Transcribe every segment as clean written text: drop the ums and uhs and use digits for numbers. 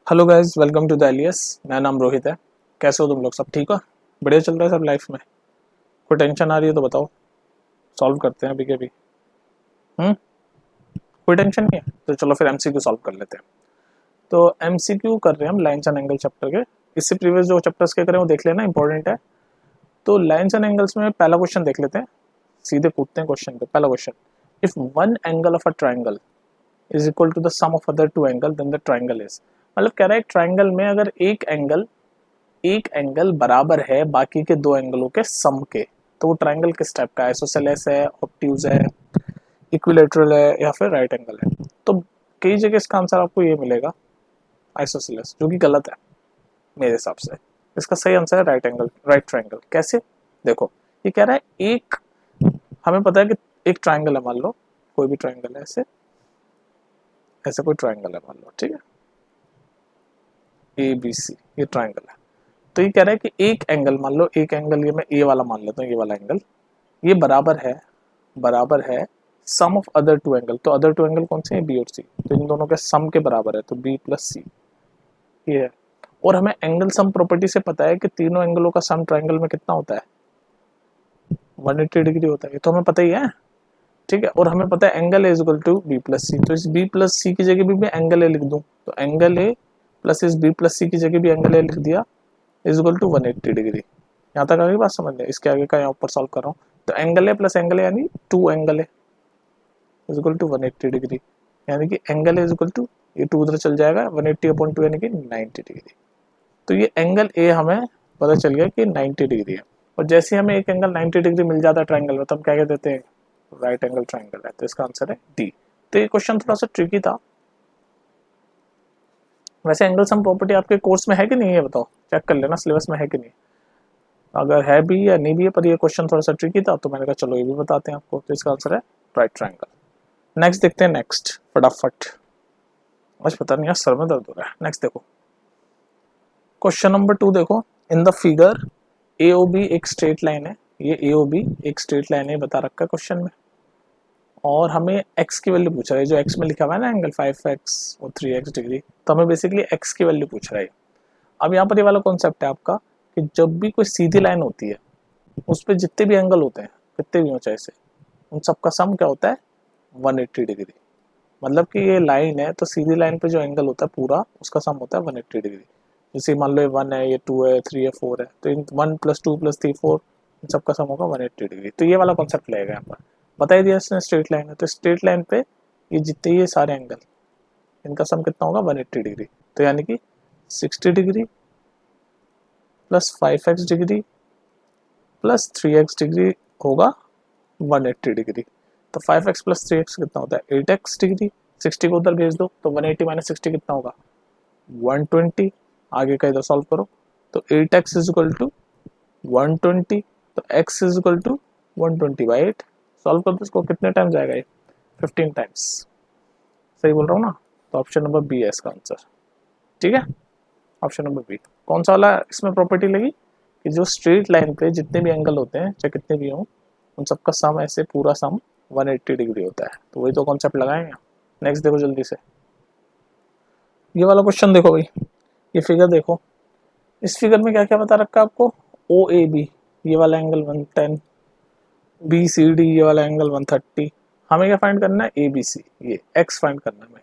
Hello guys, welcome to the एलियस। मेरा नाम रोहित है। कैसे हो तुम लोग? सब ठीक हो? बढ़िया चल रहा है सब लाइफ में? कोई टेंशन आ रही है तो बताओ, सॉल्व करते हैं अभी के अभी। हम्म कोई टेंशन नहीं है तो चलो फिर एमसीक्यू सॉल्व कर लेते हैं। तो एमसीक्यू कर रहे हैं हम लाइन्स एंड एंगल चैप्टर के। इससे प्रीवियस जो चैप्टर्स के करें वो देख लेना, इंपॉर्टेंट है। तो लाइन्स एंड एंगल्स में पहला क्वेश्चन देख लेते हैं। सीधे कूदते हैं क्वेश्चन पे। पहला question, if one angle of a triangle is equal to the sum of other two angle then the triangle is. मतलब कह रहा है एक ट्राइंगल में अगर एक एंगल बराबर है बाकी के दो एंगलों के सम के, तो वो ट्राइंगल किस टाइप का है? आइसोसेलेस है, ऑब्ट्यूज है, इक्विलेटरल है या फिर राइट एंगल है? तो कई जगह इसका आंसर आपको ये मिलेगा, आइसोसेलेस, जो कि गलत है मेरे हिसाब से। इसका सही आंसर है राइट एंगल, राइट ट्राइंगल। कैसे? देखो, ये कह रहा है एक, हमें पता है कि एक ट्राइंगल है, मान लो कोई भी ट्राइंगल है, ऐसे ऐसे कोई ट्राइंगल है मान लो, ठीक है, ए बी सी, ये ट्राइंगल है। तो ये कह रहा है कि एक एंगल, मान लो एक एंगल, ये मैं ए वाला मान लेता हूँ, ये वाला एंगल, ये बराबर है sum of other two angle. तो अदर टू एंगल कौन से हैं? बी और सी। तो इन दोनों के सम के बराबर है, तो बी प्लस सी ये है। और हमें एंगल सम प्रॉपर्टी से पता है कि तीनों एंगलों का सम ट्राइंगल में कितना होता है? 180 डिग्री होता है, ये तो हमें पता ही है, ठीक है। और हमें पता है angle A is equal to B plus C. तो इस बी प्लस सी की जगह भी मैं एंगल ए लिख दूं, तो एंगल ए प्लस इस बी प्लस सी की जगह भी एंगल ए लिख दिया, इज इक्वल टू 180 डिग्री। यहाँ तक आगे बात समझ लें। इसके आगे का यहाँ ऊपर सॉल्व कर रहा हूँ, तो angle A plus angle A यानी two angle A is equal to 180 degree, यानी कि angle A is equal to, ये टू उधर चल जाएगा, 180 अपॉन टू यानी कि 90 डिग्री। तो ये एंगल ए हमें पता चल गया कि 90 डिग्री है। और जैसे हमें एक एंगल 90 डिग्री मिल जाता है ट्राइंगल में, तो हम क्या कह देते हैं? राइट एंगल ट्राइंगल है। तो इसका आंसर है डी। तो ये क्वेश्चन थोड़ा सा ट्रिकी था। वैसे एंगल सम प्रॉपर्टी आपके कोर्स में है कि नहीं है? बताओ, चेक कर लेना सिलेबस में है कि नहीं। अगर है भी या नहीं भी है, पर ये क्वेश्चन थोड़ा सा ट्रिकी था, तो मैंने कहा चलो ये भी बताते हैं आपको। तो इसका आंसर है राइट ट्राइंगल। नेक्स्ट देखते हैं, नेक्स्ट फटाफट। आज पता नहीं यार, सर में दर्द हो रहा है। नेक्स्ट देखो, क्वेश्चन नंबर 2 देखो। In the figure A O B एक स्ट्रेट लाइन है, ये ए ओ बी एक स्ट्रेट लाइन है बता रखा है क्वेश्चन में। और हमें x की वैल्यू पूछ रहा है, जो x में लिखा हुआ है ना एंगल 5x और 3x डिग्री, तो हमें बेसिकली x की वैल्यू पूछ रहा है। अब यहाँ पर ये वाला कॉन्सेप्ट है आपका कि जब भी कोई सीधी लाइन होती है, उस पर जितने भी एंगल होते हैं, कितने भी ऊंचाई से, उन सबका सम क्या होता है? 180 डिग्री। मतलब कि ये लाइन है, तो सीधी लाइन पे जो एंगल होता है पूरा, उसका सम होता है 180 डिग्री। जैसे मान लो ये 1 है, ये 2 है, 3 है, 4 है, तो इन 1 प्लस 2 प्लस 3 4, इन सबका सम होगा 180 डिग्री। तो ये वाला कॉन्सेप्ट लगेगा यहाँ पर। बता ही दिया इसने स्ट्रेट लाइन है, तो स्ट्रेट लाइन पे ये जितने ये सारे एंगल, इनका सम कितना होगा? 180 डिग्री। तो यानी कि 60 degree plus 5x degree plus 3x degree होगा 180 डिग्री। तो 5x प्लस 3x कितना होता है? 8x degree. 60 को उधर भेज दो, तो 180 माइनस 60 कितना होगा? 120। आगे का इधर सॉल्व करो, तो 8x इज इक्वल टू 120, तो x is equal to 120/8। Solve कर दो इसको, कितने टाइम जाएगा ये? 15 टाइम्स। सही बोल रहा हूँ ना? तो ऑप्शन नंबर बी है इसका आंसर, ठीक है। Option number B. कौन सा वाला इसमें प्रॉपर्टी लगी कि जो स्ट्रेट लाइन पे जितने भी एंगल होते हैं, चाहे कितने भी हों, उन सबका सम ऐसे पूरा सम 180 डिग्री होता है। तो वही तो कॉन्सेप्ट लगाएंगे। नेक्स्ट देखो जल्दी से, ये वाला क्वेश्चन देखो भाई। ये फिगर देखो, इस फिगर में क्या क्या बता रखा है आपको? ओ ए बी ये वाला एंगल 110, बी सी डी ये वाला एंगल 130। हमें क्या फाइंड करना है? ए बी सी, ये एक्स फाइंड करना है हमें,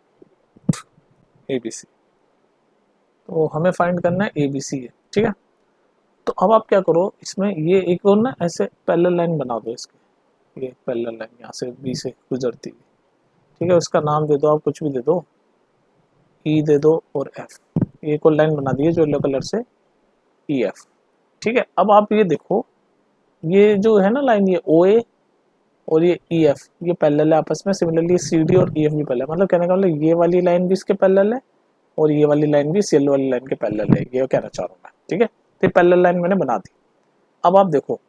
ए बी सी। तो हमें फाइंड करना है ए बी सी है, ठीक है। तो अब आप क्या करो, इसमें ये एक और ना ऐसे पैरेलल लाइन बना दो इसके, ये पैरेलल लाइन यहाँ से बी से गुजरती हुई, ठीक है। उसका नाम दे दो आप, कुछ भी दे दो, ई दे दो और एफ। ये एक और लाइन बना दी है जो येलो कलर से, ई एफ, ठीक है। अब आप ये देखो, ये जो है ना लाइन, ये ओ ए और ये ई एफ, ये पैरेलल है आपस में। सिमिलरली सी डी और ई एफ भी पैरेलल है। मतलब कहने का मतलब ये वाली लाइन भी इसके पैरेलल है और ये वाली लाइन भी इस येलो वाली लाइन के पैरेलल है, ये कहना चाह रहा हूँ मैं, ठीक है। तो ये पैरेलल लाइन मैंने बना दी। अब आप देखो,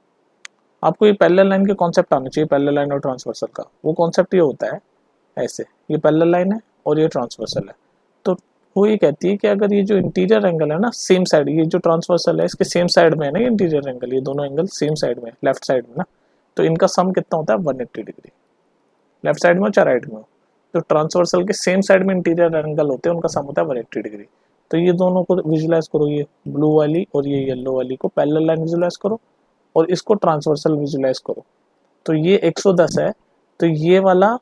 आपको ये पैरेलल लाइन के कॉन्सेप्ट आना चाहिए, पैरेलल लाइन और ट्रांसवर्सल का। वो कॉन्सेप्ट ये होता है ऐसे, ये पैरेलल लाइन है और ये ट्रांसवर्सल है। तो वो ये कहती है कि अगर ये जो इंटीरियर एंगल है ना, सेम साइड, ये जो ट्रांसवर्सल है इसके सेम साइड में है ना ये इंटीरियर एंगल, ये दोनों एंगल सेम साइड में, लेफ्ट साइड में ना, तो इनका सम कितना होता है? 180 डिग्री। लेफ्ट साइड में हो चाहे राइट में हो, तो ट्रांसवर्सल के सेम साइड में इंटीरियर एंगल होते हैं, उनका सम होता है 180 डिग्री। तो ये दोनों को विजुलाइज करो, ये ब्लू वाली और ये येलो वाली को पैरेलल लाइन विजुलाइज करो और इसको ट्रांसवर्सल विजुलाइज करो। तो ये 110 है, तो ये वाला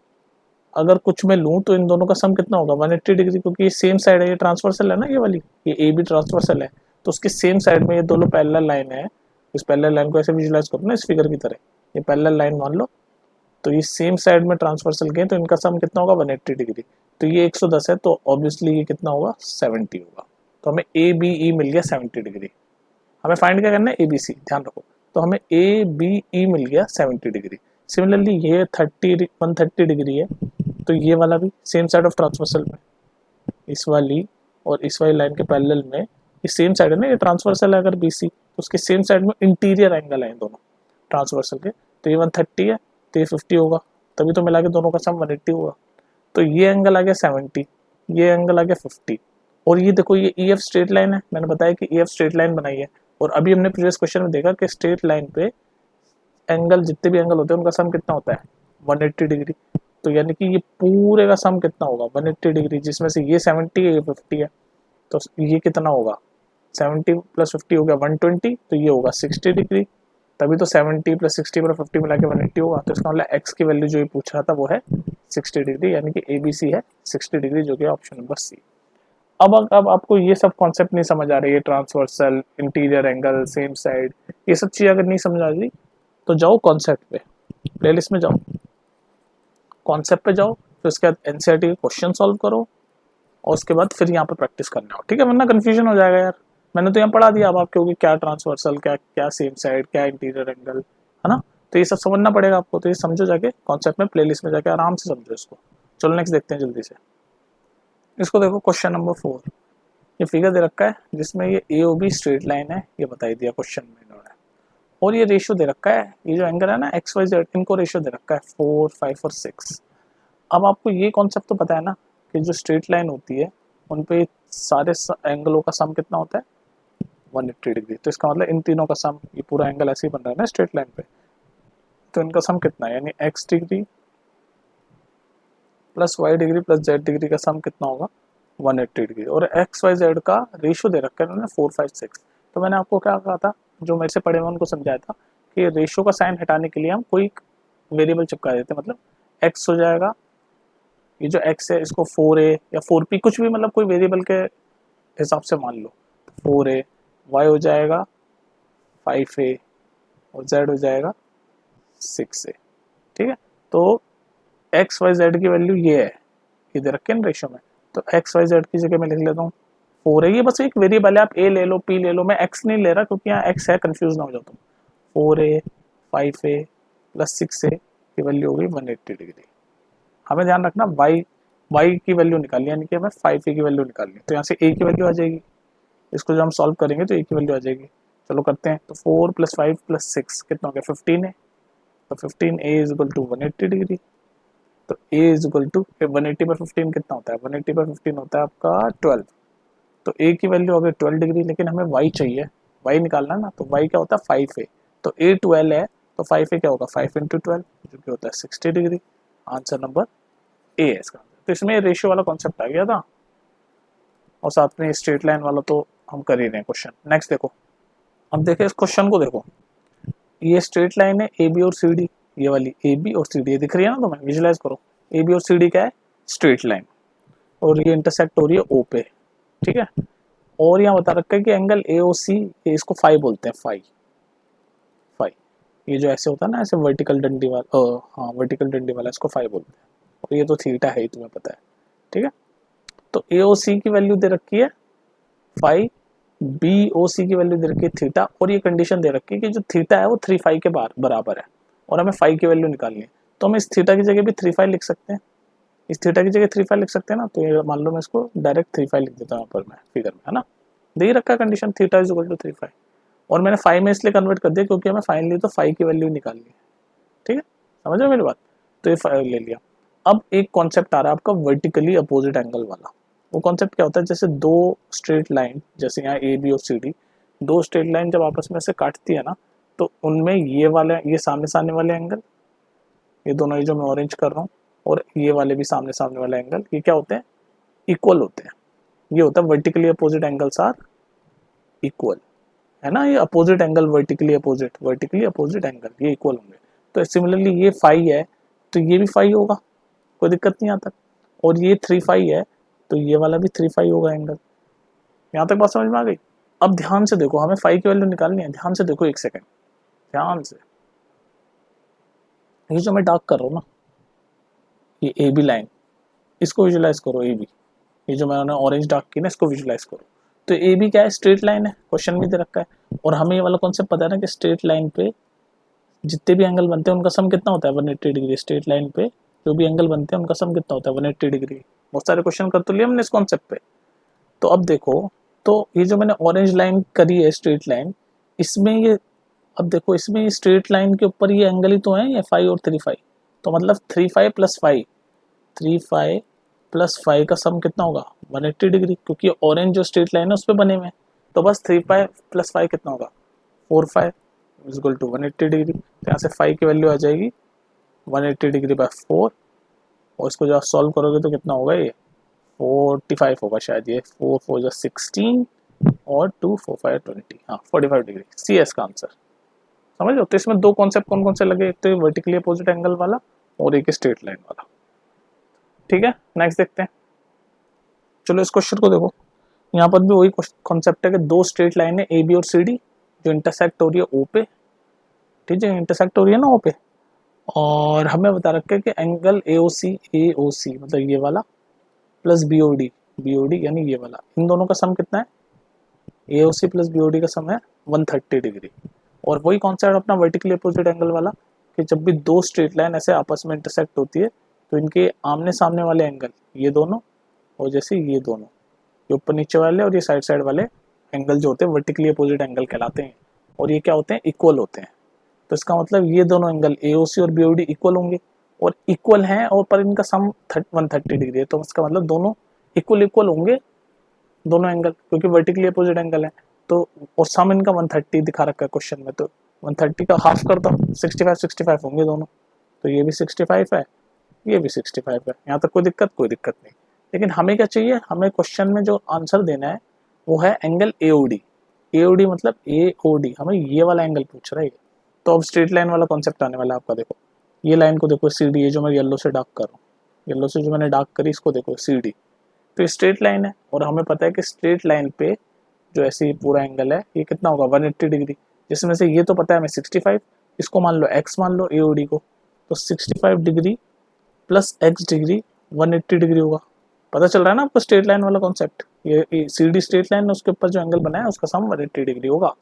अगर कुछ मैं लूँ तो इन दोनों का सम कितना होगा 180 डिग्री, क्योंकि ये सेम साइड है, ये ट्रांसवर्सल है ना, ये वाली ये ए बी ट्रांसवर्सल है, तो उसके सेम साइड में ये दोनों पैरेलल लाइन है। इस पैरेलल लाइन को ऐसे विजुलाइज करो ना इस फिगर की तरह, ये पैरेलल लाइन मान लो, तो ये सेम साइड में ट्रांसवर्सल गए तो इनका सम कितना होगा 180 डिग्री। तो ये 110 है तो ऑब्वियसली ये कितना होगा 70 होगा। तो हमें ए बी ई मिल गया 70 डिग्री। हमें फाइंड क्या करना है, ए बी सी, ध्यान रखो। तो हमें ए बी ई मिल गया 70 डिग्री। सिमिलरली ये 130 डिग्री है, तो ये वाला भी सेम साइड ऑफ ट्रांसवर्सल में, इस वाली और इस वाली लाइन के पैरेलल में ये सेम साइड है ना, ये ट्रांसवर्सल है अगर बी सी, तो उसके सेम साइड में इंटीरियर एंगल है दोनों ट्रांसवर्सल के। तो ये 130 है तो ये 50 होगा, तभी तो मिला के दोनों का सम 180 होगा। तो ये एंगल आ गया 70, ये एंगल आ गया 50। और ये देखो ये ई एफ स्ट्रेट लाइन है, मैंने बताया कि ई एफ स्ट्रेट लाइन बनाई है, और अभी हमने प्रीवियस क्वेश्चन में देखा कि स्ट्रेट लाइन पे एंगल, जितने भी एंगल होते हैं उनका सम कितना होता है 180 डिग्री। तो यानी कि ये पूरे का सम कितना होगा 180 डिग्री, जिसमें से ये 70 है ये 50 है, तो ये कितना होगा 70 प्लस 50 हो गया 120, तो ये होगा 60 डिग्री। तभी तो 70 प्लस 60 पर 50 मिला के 180 होगा। तो इसका मतलब एक्स की वैल्यू जो ये पूछ रहा था वो है 60 डिग्री, यानी कि ए बी सी है 60 डिग्री, जो कि ऑप्शन नंबर सी। अब आपको ये सब कॉन्सेप्ट नहीं समझ आ रही है, transversal, interior angle, same side, ये सब चीज़ अगर नहीं समझ आ रही तो जाओ कॉन्सेप्ट पे, प्लेलिस्ट में जाओ, कॉन्सेप्ट पे जाओ, फिर उसके बाद एनसीईआरटी के क्वेश्चन सॉल्व करो और उसके बाद फिर यहाँ पर प्रैक्टिस करना हो, ठीक है, वरना कंफ्यूजन हो जाएगा यार। मैंने तो यहाँ पढ़ा दिया, अब आप कहोगे क्या ट्रांसवर्सल, क्या क्या सेम साइड, क्या इंटीरियर एंगल, है ना, तो ये सब समझना पड़ेगा आपको। तो ये समझो जाके कॉन्सेप्ट में, प्लेलिस्ट में जाके आराम से समझो इसको। चलो नेक्स्ट देखते हैं जल्दी से। इसको देखो क्वेश्चन नंबर 4, ये फिगर दे रखा है जिसमें ये A O be straight line है, ये बताई दिया क्वेश्चन में इन्होंने, और ये रेशियो दे रखा है, ये जो एंगल है ना एक्स वाई जेड, इनको रेशियो दे रखा है 4, 5 और 6। अब आपको ये कॉन्सेप्ट तो पता है ना कि जो स्ट्रेट लाइन होती है उन पे सारे एंगलों का सम कितना होता है 180 डिग्री। तो इसका मतलब इन तीनों का सम, ये पूरा एंगल ऐसे ही बन रहा है ना स्ट्रेट लाइन पे, तो इनका सम कितना है, यानी X degree plus Y degree plus Z degree का सम कितना होगा 180 डिग्री। और एक्स वाई जेड का रेशियो दे रखा है उन्होंने 4, 5, 6। तो मैंने आपको क्या कहा था, जो मेरे से पढ़े हुए उनको समझाया था कि रेशियो का साइन हटाने के लिए हम कोई वेरिएबल चिपका देते हैं, मतलब एक्स हो जाएगा, ये जो x है इसको 4a या 4p, कुछ भी मतलब कोई वेरिएबल के हिसाब से मान लो, 4a, y हो जाएगा 5a और z हो जाएगा 6a, ठीक है। तो x y z की वैल्यू ये है, ये दे रखे हैं रेशियो में, तो x y z की जगह मैं लिख लेता हूँ 4a, ये बस एक वेरिएबल है, आप a ले लो p ले लो, मैं x नहीं ले रहा क्योंकि यहाँ x है, कंफ्यूज ना हो जाओ तुम। 4a 5a प्लस 6a की वैल्यू होगी 180 डिग्री। हमें ध्यान रखना y की वैल्यू निकालनी, यानी कि हमें 5a की वैल्यू निकालनी, तो यहाँ से a की वैल्यू आ जाएगी, इसको जब हम सॉल्व करेंगे तो a की वैल्यू आ जाएगी। चलो करते हैं, तो 4 प्लस 5 प्लस 6 कितना हो गया 15 है, तो 15a is equal to 180 degree. तो a इज इक्वल टू 180 पर 15 कितना होता है, 180 पर 15 होता है आपका 12, तो a की वैल्यू हो गई 12 डिग्री, लेकिन हमें y चाहिए, y निकालना है ना, तो y क्या होता है 5a, तो a 12 है तो 5a क्या होगा 5 इंटू 12 जो कि होता है 60 डिग्री। आंसर नंबर ए है इसका। तो इसमें रेशियो वाला कॉन्सेप्ट आ गया था, और साथ में स्ट्रेट लाइन वाला तो हम कर ही रहे हैं क्वेश्चन। नेक्स्ट देखो, अब देखो इस क्वेश्चन को देखो, ये स्ट्रेट लाइन है ए बी और सी डी, ये वाली ए बी और सी डी दिख रही है ना, तुम्हें विजुलाइज करो, ए बी और सी डी क्या है स्ट्रेट लाइन, और ये इंटरसेक्ट हो रही है ओ पे, ठीक है। और यहाँ बता रखा है कि एंगल ए ओ सी, इसको फाई बोलते हैं, फाई फाई, ये जो ऐसे होता है ना ऐसे वर्टिकल डंडी वाला, हाँ वर्टिकल डंडी वाला, इसको फाई बोलते हैं, और ये तो थीटा है ही तुम्हें पता है, ठीक है। तो ए ओ सी की वैल्यू दे रखी है फाई, बी ओ सी की वैल्यू दे रखी है थीटा, और ये कंडीशन दे रखी है कि जो थीटा है वो 3 फाई के बराबर है, और हमें फाई की वैल्यू निकालनी है। तो हम इस थीटा की जगह भी 3 फाई लिख सकते हैं, इस थीटा की जगह 3 फाई लिख सकते हैं ना, तो ये मान लो मैं इसको डायरेक्ट 3 फाई लिख देता हूँ यहाँ पर मैं फिगर में, है ना, दे ही रखा है condition theta is equal to 3 phi, और मैंने फाई में इसलिए कन्वर्ट कर दिया क्योंकि हमें फाइनली तो फाई की वैल्यू निकालनी है, ठीक है, समझ रहे मेरी बात। तो ये फाई ले लिया। अब एक कॉन्सेप्ट आ रहा है आपका वर्टिकली अपोजिट एंगल वाला। वो कॉन्सेप्ट क्या होता है, जैसे दो स्ट्रेट लाइन, जैसे यहाँ ए बी और सी डी, दो स्ट्रेट लाइन जब आपस में से काटती है ना, तो उनमें ये वाले, ये सामने सामने वाले एंगल, ये दोनों ही जो मैं ऑरेंज कर रहा हूँ, और ये वाले भी सामने सामने वाले एंगल, ये क्या होते हैं इक्वल होते हैं, ये होता है vertically opposite angles are equal, है ना, ये opposite angle vertically opposite angle ये इक्वल होंगे। तो सिमिलरली ये फाई है तो ये भी फाई होगा, कोई दिक्कत नहीं आता। और ये 3 फाई है तो ये वाला भी 3 फाई होगा एंगल। यहाँ तक बात समझ में आ गई। अब ध्यान से देखो, हमें फाई की वैल्यू निकालनी है, ध्यान से देखो, एक सेकेंड ध्यान से। ये जो मैं डार्क कर रहा हूँ ना, ये ए बी लाइन, इसको विजुलाइज करो। ए बी, ये जो मैंने ऑरेंज डार्क की ना, इसको विजुलाइज करो। तो ए बी क्या है, स्ट्रेट लाइन है, क्वेश्चन में दे रखा है। और हमें ये वाला कॉन्सेप्ट पता है ना कि स्ट्रेट लाइन पे जितने भी एंगल बनते हैं उनका सम कितना होता है, 180 डिग्री। स्ट्रेट लाइन पे जो भी एंगल बनते हैं उनका सम कितना होता है, 180 डिग्री। बहुत सारे क्वेश्चन कर तो लिए हमने इस कॉन्सेप्ट पे। तो अब देखो, तो ये जो मैंने ऑरेंज लाइन करी है स्ट्रेट लाइन, इसमें ये, अब देखो इसमें ये स्ट्रेट लाइन के ऊपर ये एंगल ही तो है, ये 5 और 3 5। तो मतलब 3 5 प्लस 5, 3 5 प्लस 5 का सम कितना होगा, 180 डिग्री, क्योंकि ऑरेंज जो स्ट्रेट लाइन है उस पर बने हुए हैं। तो बस 3 5 प्लस 5 कितना होगा, 4 5 इक्वल टू 180 डिग्री। तो यहाँ से 5 की वैल्यू आ जाएगी 180 डिग्री बाय 4, और इसको जब आप सॉल्व करोगे तो कितना होगा, ये 45 होगा शायद। ये 4 4 जा 16 और 2 4 5 20, हाँ 45 डिग्री। सी एस का आंसर। समझ लो। तो इसमें दो कॉन्सेप्ट कौन कौन से लगे, एक तो वर्टिकली अपोजिट एंगल वाला और एक स्ट्रेट लाइन वाला। ठीक है, नेक्स्ट देखते हैं। चलो इस क्वेश्चन को देखो, यहाँ पर भी वही कॉन्सेप्ट है कि दो स्ट्रेट लाइन है ए बी और सी डी जो इंटरसेक्ट हो रही है ओ पे। ठीक है, इंटरसेक्ट हो रही है ना ओ पे, और हमें बता रखा है कि एंगल ए ओ सी मतलब ये वाला प्लस बी ओ डी यानी ये वाला, इन दोनों का सम कितना है, A O C plus B O D का सम है 130 डिग्री। और वही कॉन्सेप्ट अपना वर्टिकली अपोजिट एंगल वाला, कि जब भी दो स्ट्रेट लाइन ऐसे आपस में इंटरसेक्ट होती है तो इनके आमने सामने वाले एंगल ये दोनों, और जैसे ये दोनों, ये ऊपर नीचे वाले और ये साइड साइड वाले एंगल जो होते हैं वर्टिकली अपोजिट एंगल कहलाते हैं। और ये क्या होते हैं, इक्वल होते हैं। तो इसका मतलब ये दोनों एंगल एओसी और बीओडी इक्वल होंगे, और इक्वल हैं, और पर इनका सम 130 डिग्री है। तो इसका मतलब दोनों इक्वल होंगे, दोनों एंगल, क्योंकि वर्टिकली अपोजिट एंगल है। तो और सम इनका 130 दिखा रखा है क्वेश्चन में, तो 130 का हाफ कर दो, 65 होंगे दोनों। तो ये भी 65 है, ये भी 65 है। यहाँ तक कोई दिक्कत नहीं। लेकिन हमें क्या चाहिए, हमें क्वेश्चन में जो आंसर देना है वो है एंगल एओडी। एओडी मतलब एओडी, हमें ये वाला एंगल पूछ रहा है। तो अब स्ट्रेट लाइन वाला कॉन्सेप्ट आने वाला है आपका। देखो ये लाइन को देखो, सी डी, ये जो मैं येलो से डार्क कर रहा हूँ, येलो से जो मैंने डार्क करी इसको देखो सी डी। तो स्ट्रेट लाइन है, और हमें पता है कि स्ट्रेट लाइन पे जो ऐसे ही पूरा एंगल है ये कितना होगा, 180 डिग्री। जिसमें से ये तो पता है हमें 65, इसको मान लो x मान लो एओडी को, तो 65 degree plus x degree 180 degree होगा। पता चल रहा है ना आपको स्ट्रेट लाइन वाला कॉन्सेप्ट। ये सी डी स्ट्रेट लाइन है, उसके ऊपर जो एंगल बना है उसका सम 180 डिग्री होगा।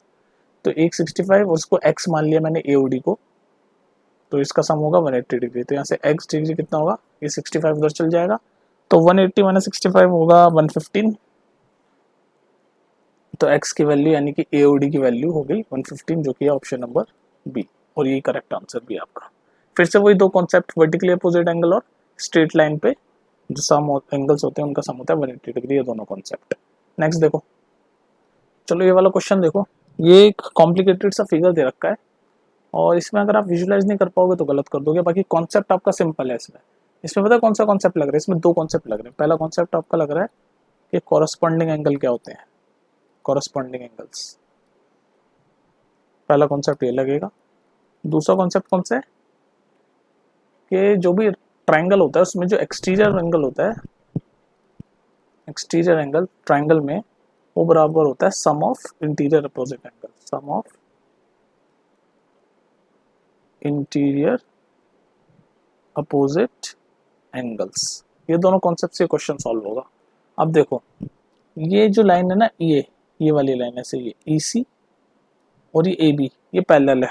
तो एक 65 और उसको x मान लिया मैंने एओडी को, तो इसका सम होगा 180 डिग्री। तो यहाँ से x डिग्री कितना होगा, ये 65 उधर चल जाएगा, तो 180 माइनस 65 होगा 115। तो x की वैल्यू यानी कि एओडी की वैल्यू हो गई 115, जो कि है ऑप्शन नंबर बी, और ये करेक्ट आंसर भी आपका। फिर से वही दो कॉन्सेप्ट, वर्टिकली अपोजिट एंगल और स्ट्रेट लाइन पे जो सम एंगल्स होते हैं उनका सम होता है 180 डिग्री, ये दोनों कॉन्सेप्ट। नेक्स्ट देखो, चलो ये वाला क्वेश्चन देखो। ये एक कॉम्प्लिकेटेड सा फिगर दे रखा है, और इसमें अगर आप विजुलाइज नहीं कर पाओगे तो गलत कर दोगे, बाकी कॉन्सेप्ट आपका सिंपल है। इसमें इसमें पता है कौन सा कॉन्सेप्ट लग रहा है, इसमें दो कॉन्सेप्ट लग रहे हैं। पहला कॉन्सेप्ट आपका लग रहा है कि कॉरस्पॉन्डिंग एंगल क्या होते हैं, कॉरस्पॉन्डिंग एंगल्स, पहला कॉन्सेप्ट ये लगेगा। दूसरा कॉन्सेप्ट कौन सा है, कि जो भी ट्राइंगल होता है उसमें जो एक्सटीरियर एंगल होता है, एक्सटीरियर एंगल ट्राइंगल में वो बराबर होता है sum of interior opposite angle, sum of interior opposite angles. ये दोनों कॉन्सेप्ट से क्वेश्चन सॉल्व होगा। अब देखो ये जो लाइन है ना, ये वाली लाइन ऐसे, ये EC और ये AB ये पैरेलल है।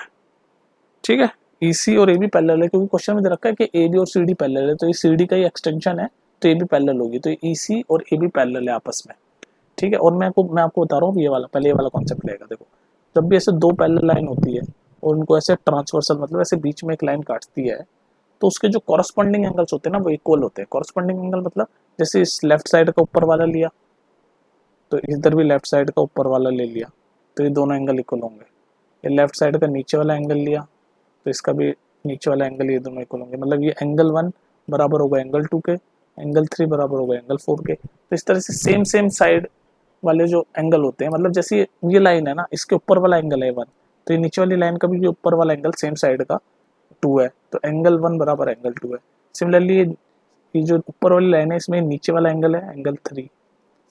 ठीक है, EC और AB पैरेलल है, क्योंकि क्वेश्चन में दे रखा है कि AB और CD पैरेलल है, तो ये CD का ही एक्सटेंशन है, तो ये भी पैरेलल होगी। तो EC और AB पैरेलल है आपस में। ठीक है, और मैं आपको बता रहा हूँ ये वाला, पहले ये वाला कॉन्सेप्ट रहेगा। देखो जब भी ऐसे दो पैरेलल लाइन होती है और उनको ऐसे ट्रांसवर्सल मतलब ऐसे बीच में एक लाइन काटती है, तो उसके जो कॉरस्पॉन्डिंग एंगल्स होते हैं ना वो इक्वल होते हैं। कॉरस्पॉन्डिंग एंगल मतलब जैसे इस लेफ्ट साइड का ऊपर वाला लिया तो इधर भी लेफ्ट साइड का ऊपर वाला ले लिया, तो ये दोनों एंगल इक्वल होंगे। ये लेफ्ट साइड का नीचे वाला एंगल लिया तो इसका भी नीचे वाला एंगल, ये दोनों इक्वल होंगे। मतलब ये एंगल 1 बराबर होगा एंगल 2 के, एंगल 3 बराबर होगा एंगल 4 के। तो इस तरह से सेम साइड वाले जो एंगल होते हैं, मतलब जैसे ये लाइन है ना, इसके ऊपर वाला एंगल है 1, तो ये नीचे वाली लाइन का भी ये ऊपर वाला एंगल सेम साइड का 2 है, तो एंगल 1 बराबर एंगल 2 है। सिमिलरली ये जो ऊपर वाली लाइन है इसमें नीचे वाला एंगल है एंगल 3।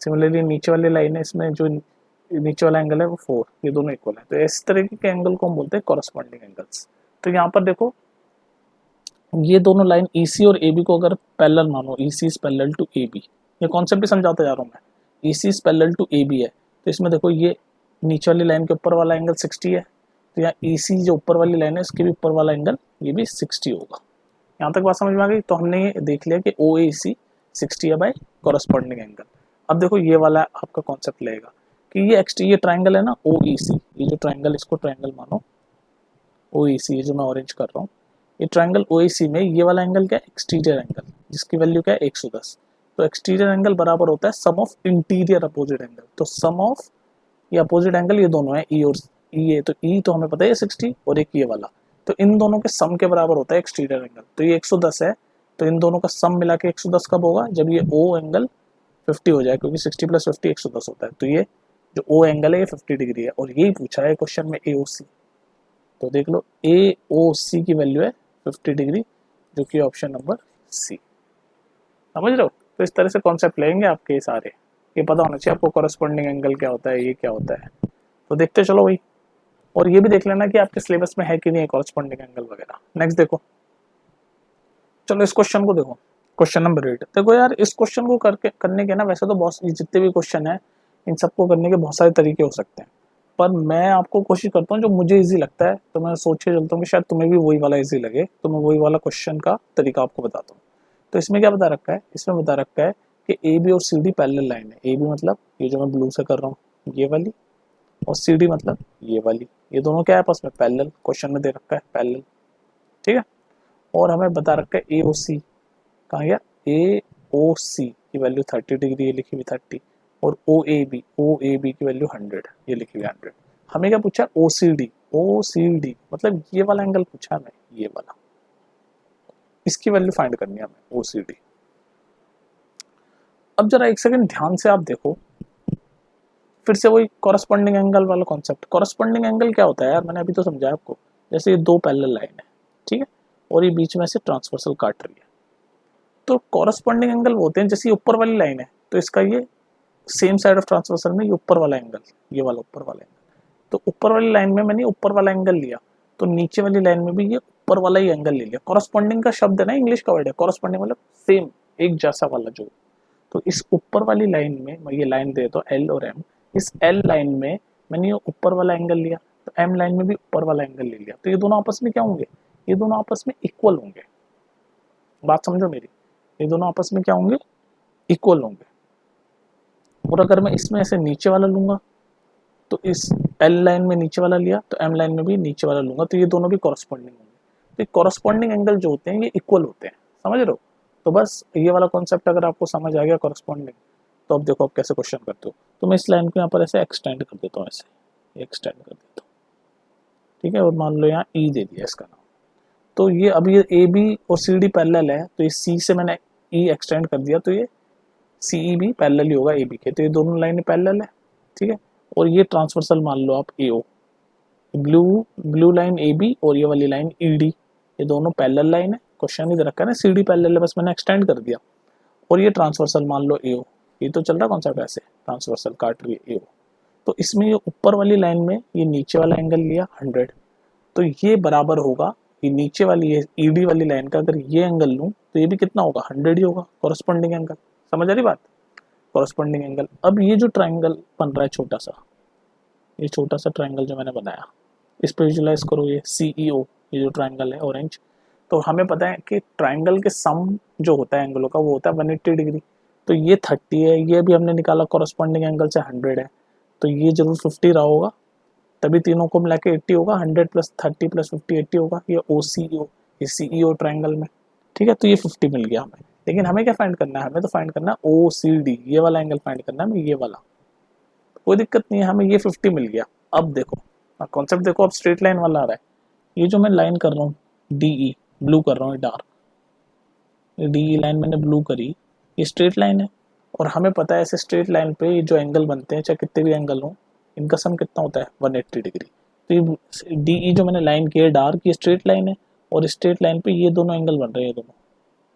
सिमिलरली नीचे वाली लाइन है इसमें जो नीचे वाला एंगल है वो 4, ये दोनों इक्वल है। तो इस तरीके के एंगल को हम बोलते हैं कॉरस्पॉन्डिंग एंगल्स। तो यहाँ पर देखो ये दोनों लाइन EC और AB को अगर पैरेलल मानो, EC is parallel to AB, ये कॉन्सेप्ट भी समझाता जा रहा हूँ मैं। EC is parallel to AB है, तो इसमें देखो ये नीचे वाली लाइन के ऊपर वाला एंगल 60 है, तो यहाँ EC जो ऊपर वाली लाइन है इसके भी ऊपर वाला एंगल ये भी 60 होगा। यहाँ तक बात समझ में आ गई। तो हमने ये देख लिया कि OAC 60 है बाय कॉरस्पॉन्डिंग एंगल। अब देखो ये वाला आपका कॉन्सेप्ट लगेगा कि ये ट्राइंगल है ना OEC, ये जो ट्राइंगल, इसको ट्राइंगल मानो OEC, ये जो मैं ऑरेंज कर रहा हूँ, ये ट्राइंगल OAC में ये वाला एंगल क्या है, एक्सटीरियर एंगल, जिसकी वैल्यू क्या है 110। तो एक्सटीरियर एंगल बराबर होता है sum of interior opposite angle. तो सम ऑफ ये अपोजिट एंगल ये दोनों है E और E, तो E तो हमें पता है 60 और एक ये वाला, तो इन दोनों के सम के बराबर होता है एक्सटीरियर एंगल। तो ये 110 है, तो इन दोनों का सम मिला के 110 कब होगा, जब ये O एंगल 50 हो जाए, क्योंकि 60 + 50 110 होता है। तो ये जो O एंगल है ये 50 डिग्री है, और यही पूछा है क्वेश्चन में AOC। तो देख लो AOC की वैल्यू है 50 डिग्री, जो कि ऑप्शन नंबर C। समझ रहे हो। तो इस तरह से कॉन्सेप्ट लेंगे आपके सारे, ये पता होना चाहिए आपको कॉरस्पॉन्डिंग एंगल क्या होता है, ये क्या होता है। तो देखते चलो भाई, और ये भी देख लेना कि आपके सिलेबस में है कि नहीं है कॉरस्पॉन्डिंग एंगल वगैरह। नेक्स्ट देखो, चलो इस क्वेश्चन को देखो, क्वेश्चन नंबर 8। देखो यार, इस क्वेश्चन को करने के ना, वैसे तो बहुत जितने भी क्वेश्चन है इन सबको करने के बहुत सारे तरीके हो सकते हैं, पर मैं आपको कोशिश करता हूँ जो मुझे इजी लगता है, तो मैं सोच के चलता हूँ कि शायद तुम्हें भी वही वाला इजी लगे, तो मैं वही वाला क्वेश्चन का तरीका आपको बताता हूँ। तो इसमें क्या बता रखा है, इसमें बता रखा है कि AB और CD पैरेलल लाइन है। AB मतलब ये जो मैं ब्लू से कर रहा हूँ ये वाली, और CD मतलब ये वाली, ये दोनों क्या है आपस में पैरेलल, क्वेश्चन में दे रखा है पैरेलल, ठीक है। और हमें बता रखा है AOC, कहाँ गया, AOC की वैल्यू 30 डिग्री, ये लिखी हुई 30, और OAB की वैल्यू 100, ये लिखी हुई 100। हमें क्या पूछा, OCD मतलब ये वाला एंगल पूछा हमें, ये वाला, इसकी वैल्यू फाइंड करनी है हमें OCD। अब जरा एक सेकंड ध्यान से आप देखो, फिर से वही कॉरस्पॉन्डिंग एंगल वाला कॉन्सेप्ट। कॉरस्पॉन्डिंग एंगल क्या होता है यार, मैंने अभी तो समझाया आपको। जैसे ये दो पैरेलल लाइन है, ठीक है, और ये बीच में से ट्रांसवर्सल काट रही है, तो कॉरस्पॉन्डिंग एंगल वो होते हैं, जैसे ऊपर वाली लाइन है तो इसका ये सेम साइड ऑफ ट्रांसवर्सल में ये ऊपर वाला एंगल, ये वाला ऊपर वाला एंगल, तो ऊपर वाली लाइन में मैंने ऊपर वाला एंगल लिया, तो नीचे वाली लाइन में भी ये ऊपर वाला ही एंगल ले लिया। कॉरस्पॉन्डिंग का शब्द है ना, इंग्लिश का वर्ड है कॉरस्पॉन्डिंग, मतलब सेम, एक जैसा वाला जो। तो इस ऊपर वाली लाइन में मैं ये लाइन दे तो L और M, इस L लाइन में मैंने ये ऊपर वाला एंगल लिया, तो M लाइन में भी ऊपर वाला एंगल ले लिया, तो ये दोनों आपस में क्या होंगे, ये दोनों आपस में इक्वल होंगे। बात समझो मेरी, ये दोनों आपस में क्या होंगे, इक्वल होंगे। और अगर मैं इसमें ऐसे नीचे वाला लूंगा, तो इस L लाइन में नीचे वाला लिया, तो M लाइन में भी नीचे वाला लूंगा, तो ये दोनों भी कॉरस्पॉन्डिंग होंगे। तो कॉरस्पॉन्डिंग एंगल जो होते हैं ये इक्वल होते हैं, समझ रहे हो। तो बस ये वाला कॉन्सेप्ट अगर आपको समझ आ गया कॉरस्पॉन्डिंग, तो अब देखो आप कैसे क्वेश्चन करते हो। तो मैं इस लाइन को यहाँ पर ऐसे एक्सटेंड कर देता हूँ, ऐसे एक्सटेंड कर देता हूँ, ठीक है, और मान लो यहाँ E दे दिया इसका नाम। तो ये अब ये AB और CD पैरेलल है, तो ये C से मैंने E एक्सटेंड कर दिया, तो ये CE भी पैरेलल ही होगा AB के, तो ये दोनों लाइनें पैरेलल है, ठीक है। और ये ट्रांसवर्सल मान लो आप AO, ब्लू लाइन AB और ये वाली लाइन ED, ये दोनों पैरेलल लाइन है, क्वेश्चन इधर रखा है ना CD पैरेलल है, बस मैंने एक्सटेंड कर दिया। और ये ट्रांसवर्सल मान लो AO, ये तो चल रहा कॉन्सेप्ट ऐसे, ट्रांसवर्सल काट रही है AO, तो इसमें ये ऊपर वाली लाइन में ये नीचे वाला एंगल लिया 100, तो ये बराबर होगा, ये नीचे वाली ये ED वाली लाइन का अगर ये एंगल लूँ तो ये भी कितना होगा, 100 ही होगा, कॉरस्पॉन्डिंग एंगल। समझ आ रही बात, कॉरस्पॉन्डिंग एंगल। अब ये जो ट्राइंगल बन रहा है छोटा सा, ये छोटा सा ट्राइंगल जो मैंने बनाया, इस पर विजुलाइज करो, ये CEO, ये जो ट्राइंगल है ऑरेंज, तो हमें पता है कि ट्राइंगल के सम जो होता है एंगलों का वो होता है 180 डिग्री, तो ये 30 है, ये भी हमने निकाला कॉरस्पॉन्डिंग एंगल से 100 है, तो ये जरूर 50 रहा होगा, तभी तीनों को मिला के 80 होगा, 100 + 30 + 50 80 होगा, ये OCO, ये CEO ट्राइंगल में, ठीक है। तो ये 50 मिल गया हमें, लेकिन हमें क्या फाइंड करना है, हमें तो फाइंड करना है OCD, ये वाला एंगल फाइंड करना है हमें, ये वाला, कोई दिक्कत नहीं है, हमें ये 50 मिल गया। अब देखो कॉन्सेप्ट देखो, अब स्ट्रेट लाइन वाला आ रहा है, ये जो मैं लाइन कर रहा हूँ DE, ब्लू कर रहा हूँ डार्क, DE लाइन मैंने ब्लू करी, ये स्ट्रेट लाइन है और हमें पता है ऐसे स्ट्रेट लाइन पे ये जो एंगल बनते हैं चाहे कितने भी एंगल हो इनका सम कितना होता है 180 डिग्री। तो ये डी ई जो मैंने लाइन की है डार्क ये स्ट्रेट लाइन है और स्ट्रेट लाइन पे ये दोनों एंगल बन रहे हैं ये दोनों,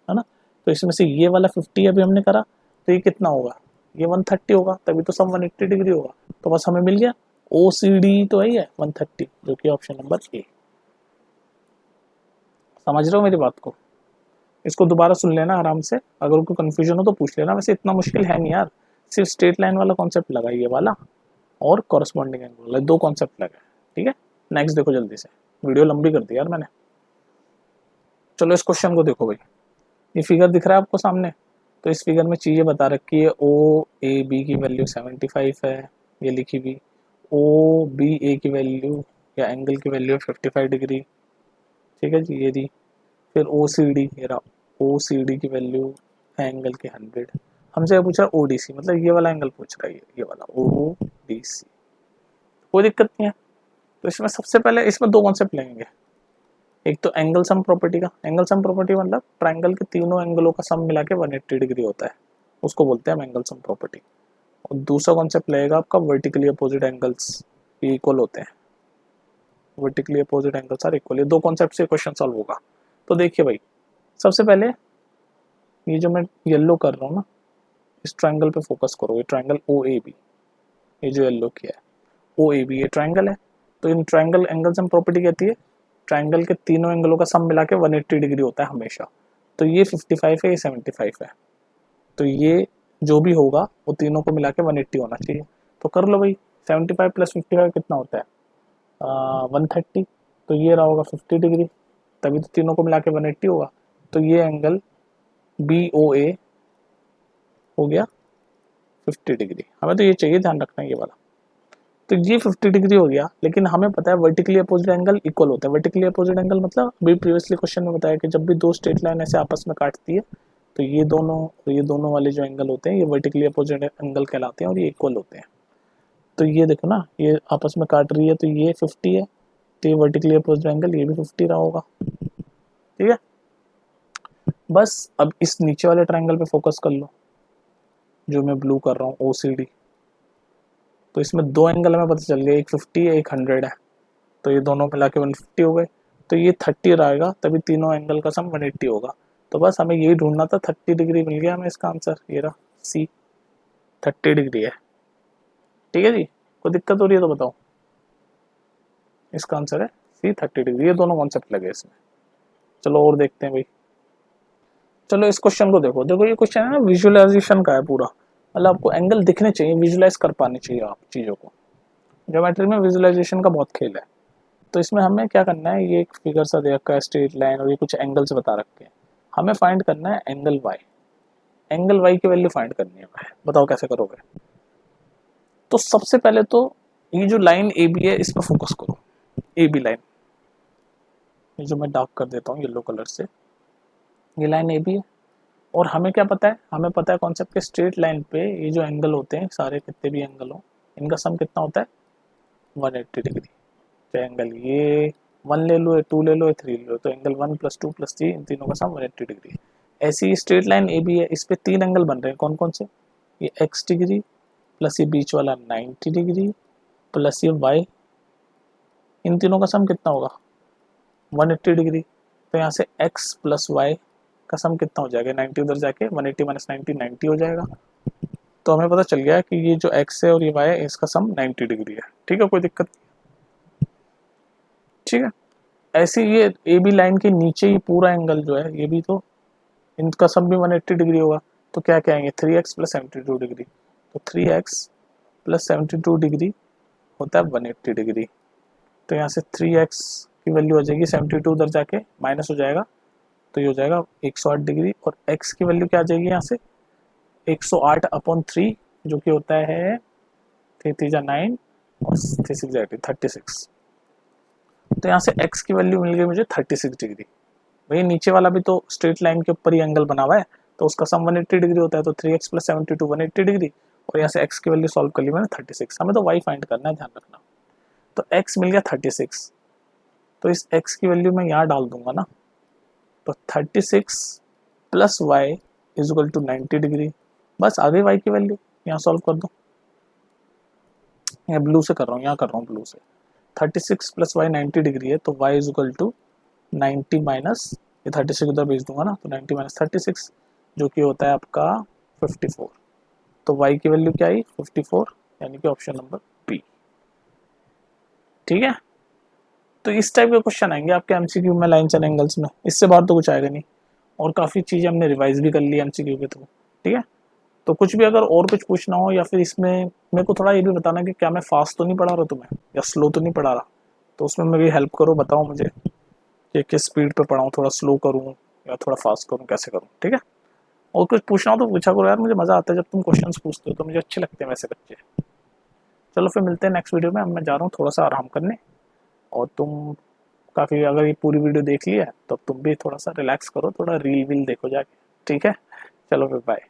है ना। तो इसमें से ये वाला 50 अभी हमने करा तो ये कितना होगा, ये 130 होगा, तभी तो सम 180 डिग्री होगा। तो बस हमें मिल गया ओ सी डी तो है 130 जो कि ऑप्शन नंबर ए। समझ रहे हो मेरी बात को? इसको दोबारा सुन लेना आराम से, अगर कोई कंफ्यूजन हो तो पूछ लेना। वैसे इतना मुश्किल है नहीं यार, सिर्फ स्ट्रेट लाइन वाला कॉन्सेप्ट लगा ये वाला और कॉरस्पॉन्डिंग एंगल वाला, दो कॉन्सेप्ट लगा है। ठीक है, नेक्स्ट देखो जल्दी से, वीडियो लंबी कर दी यार मैंने। चलो इस क्वेश्चन को देखो भाई, ये फिगर दिख रहा है आपको सामने। तो इस फिगर में चीज़ें बता रखी है, ओ ए बी की वैल्यू 75 है ये लिखी हुई, ओ बी ए की वैल्यू या एंगल की वैल्यू है 55 डिग्री। ठीक है जी, ये दी। फिर ओ सी डी, ये रहा ओ सी डी की वैल्यू है एंगल की 100। हमसे ये पूछ रहा है ओ डी सी, मतलब ये वाला एंगल पूछ रहा है, ये वाला ओ डी सी। कोई दिक्कत नहीं है। तो इसमें सबसे पहले इसमें दो कॉन्सेप्ट लेंगे, एक तो एंगल सम प्रॉपर्टी का। एंगल सम प्रॉपर्टी मतलब ट्रायंगल के तीनों एंगलों का सम मिला के 180 डिग्री होता है, उसको बोलते हैं हम एंगल सम प्रॉपर्टी। और दूसरा कॉन्सेप्ट लगेगा आपका वर्टिकली अपोजिट एंगल्स इक्वल होते हैं, vertically opposite angles are equal. ये दो कॉन्सेप्ट से क्वेश्चन सॉल्व होगा। तो देखिए भाई, सबसे पहले ये जो मैं येलो कर रहा हूँ ना, इस ट्रायंगल पे फोकस करो, ये ट्रायंगल ओ ए बी, ये जो येलो किया है ओ ए बी, ये ट्रायंगल है। तो in triangle angle sum property कहती है ट्रायंगल के तीनों एंगलों का सम मिला के 180 डिग्री होता है हमेशा। तो ये 55 है, ये 75 है, तो ये जो भी होगा वो तीनों को मिला के 180 होना चाहिए। तो कर लो भाई, 75 प्लस 55 कितना होता है 130। तो ये रहा होगा 50 डिग्री, तभी तो तीनों को मिला के 180 होगा। तो ये एंगल बी ओ ए हो गया 50 डिग्री। हमें तो ये चाहिए, ध्यान रखना ये वाला। तो ये 50 डिग्री हो गया, लेकिन हमें पता है वर्टिकली अपोजिट एंगल इक्वल होता है। वर्टिकली अपोजिट एंगल मतलब अभी प्रीवियसली क्वेश्चन में बताया कि जब भी दो स्ट्रेट लाइन ऐसे आपस में काटती है तो ये दोनों वाले जो एंगल होते हैं ये वर्टिकली अपोजिट एंगल कहलाते हैं और ये इक्वल होते हैं। तो ये देखो ना, ये आपस में काट रही है तो ये 50 है, तो ये वर्टिकली अपोजिट एंगल ये भी 50 रहा होगा। ठीक है, बस अब इस नीचे वाले ट्रायंगल पे फोकस कर लो जो मैं ब्लू कर रहा हूँ ओ सी डी। तो इसमें दो एंगल हमें पता चल गया, एक 50 है एक 100 है, तो ये दोनों मिला के 150 हो गए। तो ये 30 रहेगा, तभी तीनों एंगल का सम 180 होगा। तो बस हमें यही ढूंढना था, 30 डिग्री मिल गया हमें इसका आंसर, ये रहा सी, 30 डिग्री है। ठीक है जी, कोई दिक्कत हो रही है तो बताओ। इसका आंसर है सी 30 डिग्री, ये दोनों कॉन्सेप्ट लगे इसमें। चलो और देखते हैं भाई। चलो इस क्वेश्चन को देखो, देखो ये क्वेश्चन है ना विजुअलाइजेशन का है पूरा, मतलब आपको एंगल दिखने चाहिए, विजुअलाइज कर पाने चाहिए आप चीज़ों को। ज्योमेट्री में विजुअलाइजेशन का बहुत खेल है। तो इसमें हमें क्या करना है, ये एक फिगर सा दे रखा है स्ट्रेट लाइन और ये कुछ एंगल्स बता रखे हैं, हमें फाइंड करना है एंगल वाई। एंगल वाई की वैल्यू फाइंड करनी है, बताओ कैसे करोगे। तो सबसे पहले तो ये जो लाइन ए बी है इस पर फोकस करो, ए बी लाइन, ये जो मैं डार्क कर देता हूँ येलो कलर से, ये लाइन ए बी है। और हमें क्या पता है, हमें पता है कॉन्सेप्ट के स्ट्रेट लाइन पे ये जो एंगल होते हैं सारे कितने भी एंगल हो इनका सम कितना होता है 180 डिग्री। तो एंगल ये 1 ले लो, 2 ले लो, 3 ले लो, तो एंगल 1 + 2 + 3 इन तीनों का सम 180 डिग्री। ऐसी स्ट्रेट लाइन ए बी है, इस पे तीन एंगल बन रहे हैं, कौन कौन से, ये x डिग्री प्लस ये बीच वाला 90 डिग्री प्लस ये y, इन तीनों का सम कितना होगा 180 डिग्री। तो यहाँ से x प्लस वाई का सम कितना हो जाएगा, 90 उधर जाके 180 - 90 90 हो जाएगा। तो हमें पता चल गया कि ये जो x है और ये y है इसका सम 90 डिग्री है। ठीक है, कोई दिक्कत नहीं। ठीक है, ऐसे ये ए बी लाइन के नीचे ही पूरा एंगल जो है ये भी तो इनका सम भी 180 डिग्री होगा। तो क्या कहेंगे 3x + 72 डिग्री, तो 3x + 72 डिग्री होता है 180 डिग्री। तो यहाँ से 3x की वैल्यू हो जाएगी 72 उधर जाके माइनस हो जाएगा, तो ये हो जाएगा 108 डिग्री। और x की वैल्यू क्या आ जाएगी यहाँ से 108/3 जो कि होता है 3 3 जा 9 और 3 6 जा 36। तो यहाँ से x की वैल्यू मिल गई मुझे 36 डिग्री। भाई नीचे वाला भी तो स्ट्रेट लाइन के ऊपर ही एंगल बना हुआ है तो उसका सम 180 डिग्री होता है, तो 3x + 72 180 डिग्री। और यहाँ से x की वैल्यू सॉल्व कर ली मैंने 36। हमें तो y फाइंड करना है, ध्यान रखना। तो x मिल गया 36, तो इस x की वैल्यू मैं यहाँ डाल दूंगा ना, तो 36 + y is equal to 90 degree. बस आ गई y की वैल्यू, यहाँ सॉल्व कर दो। यहाँ ब्लू से कर रहा हूँ, यहाँ कर रहा हूँ ब्लू से। 36 प्लस वाई 90 डिग्री है, तो y is equal to 90 minus, ये 36 उधर भेज दूंगा ना, तो 90 माइनस 36 जो कि होता है आपका 54। तो y की वैल्यू क्या आई 54, यानी कि ऑप्शन नंबर बी। ठीक है, तो इस टाइप के क्वेश्चन आएंगे आपके एमसीक्यू में लाइन्स एंड एंगल्स में, इससे बाहर तो कुछ आएगा नहीं। और काफ़ी चीज़ें हमने रिवाइज भी कर ली एमसीक्यू के थ्रू। ठीक है, तो कुछ भी अगर और कुछ पूछना हो या फिर इसमें मेरे को थोड़ा ये भी बताना कि क्या मैं फास्ट तो नहीं पढ़ा रहा तुम्हें या स्लो तो नहीं पढ़ा रहा, तो उसमें मेरी हेल्प करो, बताओ मुझे कि किस स्पीड पे पढ़ाऊँ, थोड़ा स्लो करूँ या थोड़ा फास्ट करूँ, कैसे करूँ। ठीक है, और कुछ पूछना हो तो पूछा करो यार, मुझे मज़ा आता है जब तुम क्वेश्चंस पूछते हो, तो मुझे अच्छे लगते हैं वैसे बच्चे। चलो फिर मिलते हैं नेक्स्ट वीडियो में। अब मैं जा रहा हूँ थोड़ा सा आराम करने, और तुम काफ़ी अगर ये पूरी वीडियो देख ली है तो तुम भी थोड़ा सा रिलैक्स करो, थोड़ा रील वील देखो जाके। ठीक है, चलो फिर बाय।